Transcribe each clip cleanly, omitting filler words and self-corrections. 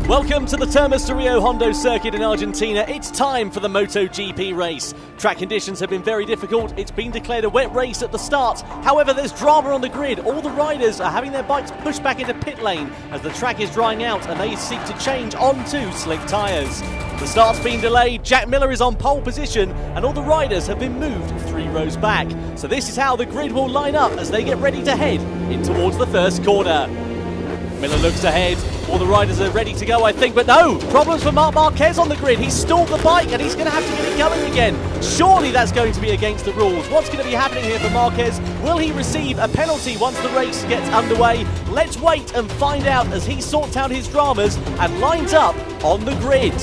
Welcome to the Termos Hondo circuit in Argentina. It's time for the MotoGP race. Track conditions have been very difficult. It's been declared a wet race at the start. However, there's drama on the grid. All the riders are having their bikes pushed back into pit lane as the track is drying out and they seek to change onto slick tyres. The start's been delayed, Jack Miller is on pole position and all the riders have been moved 3 rows back. So this is how the grid will line up as they get ready to head in towards the first corner. Miller looks ahead, all the riders are ready to go I think, but no! Problems for Marc Marquez on the grid, he's stalled the bike and he's going to have to get it going again. Surely that's going to be against the rules. What's going to be happening here for Marquez? Will he receive a penalty once the race gets underway? Let's wait and find out as he sorts out his dramas and lines up on the grid.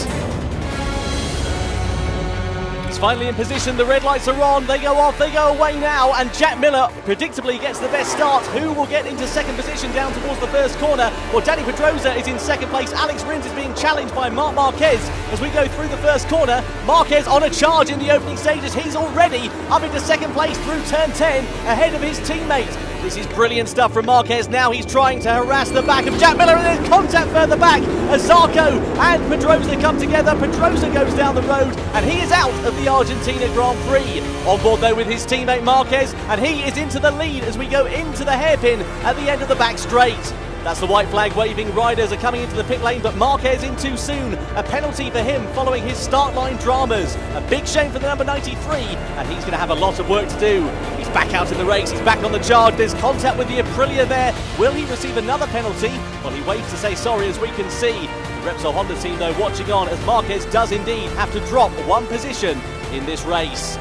Finally in position, the red lights are on, they go off, they go away now, and Jack Miller predictably gets the best start. Who will get into second position down towards the first corner? Well, Danny Pedrosa is in second place. Alex Rins is being challenged by Marc Marquez as we go through the first corner. Marquez on a charge in the opening stages. He's already up into second place through turn 10 ahead of his teammate. This is brilliant stuff from Marquez. Now he's trying to harass the back of Jack Miller, and there's contact further back as Zarco and Pedrosa come together. Pedrosa goes down the road and he is out of the Argentina Grand Prix. On board though with his teammate Marquez, and he is into the lead as we go into the hairpin at the end of the back straight. That's the white flag waving. Riders are coming into the pit lane, but Marquez in too soon. A penalty for him following his start line dramas. A big shame for the number 93, and he's going to have a lot of work to do. He's back out in the race, he's back on the charge. There's contact with the Aprilia there. Will he receive another penalty? Well, he waits to say sorry as we can see. The Repsol Honda team though watching on as Marquez does indeed have to drop one position in this race.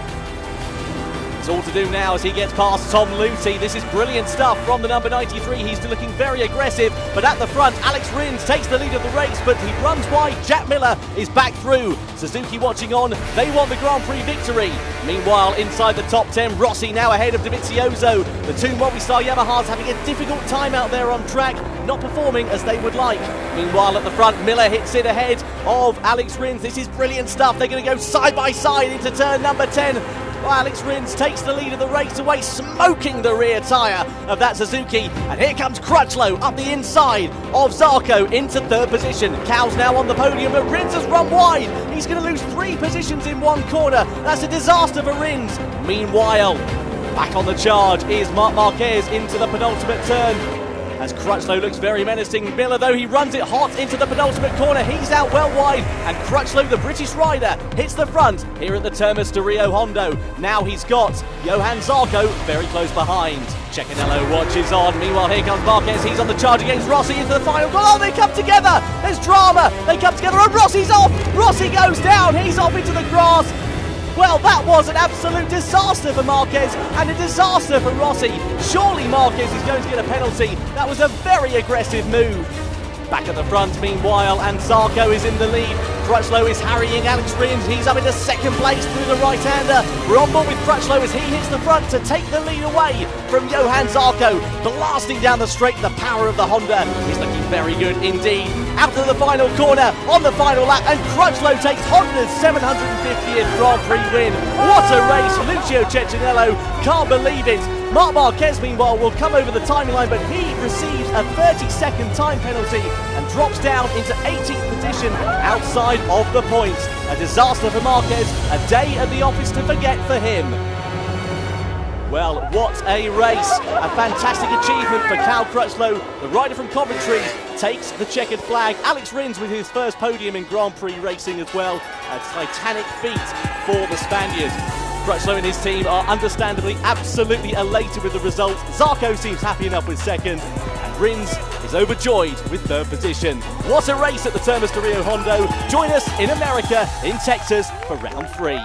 All to do now as he gets past Tom Luthi. This is brilliant stuff from the number 93. He's looking very aggressive, but at the front Alex Rins takes the lead of the race, but he runs wide. Jack Miller is back through. Suzuki watching on, they want the Grand Prix victory. Meanwhile, inside the top 10, Rossi now ahead of Dovizioso. The two Movistar Yamahas having a difficult time out there on track, not performing as they would like. Meanwhile at the front, Miller hits it ahead of Alex Rins. This is brilliant stuff. They're going to go side by side into turn number 10. Well, Alex Rins takes the lead of the race away, smoking the rear tyre of that Suzuki. And here comes Crutchlow up the inside of Zarco into third position. Cow's now on the podium, but Rins has run wide. He's going to lose 3 positions in one corner. That's a disaster for Rins. Meanwhile, back on the charge is Marc Marquez into the penultimate turn. As Crutchlow looks very menacing. Miller, though, he runs it hot into the penultimate corner. He's out well wide, and Crutchlow, the British rider, hits the front here at the Termos Hondo. Now he's got Johan Zarco very close behind. Cecchinello watches on. Meanwhile, here comes Marquez. He's on the charge against Rossi into the final goal. Oh, they come together. There's drama. They come together, and Rossi's off. Rossi goes down. He's off into the grass. Well, that was an absolute disaster for Marquez and a disaster for Rossi. Surely Marquez is going to get a penalty. That was a very aggressive move. Back at the front, meanwhile, and Zarco is in the lead. Crutchlow is harrying Alex Rins. He's up into second place through the right-hander. We're on board with Crutchlow as he hits the front to take the lead away from Johan Zarco. Blasting down the straight, the power of the Honda is looking very good indeed. Out to the final corner on the final lap, and Crutchlow takes Honda's 750th Grand Prix win. What a race! Lucio Cecchinello can't believe it. Marc Marquez, meanwhile, will come over the timeline, but he receives a 30-second time penalty and drops down into 18th position outside of the points. A disaster for Marquez, a day at the office to forget for him. Well, what a race. A fantastic achievement for Cal Crutchlow. The rider from Coventry takes the checkered flag. Alex Rins with his first podium in Grand Prix racing as well. A titanic feat for the Spaniard. Crutchlow and his team are understandably absolutely elated with the result. Zarco seems happy enough with second, and Rins is overjoyed with third position. What a race at the Termos Hondo. Join us in America, in Texas, for round 3.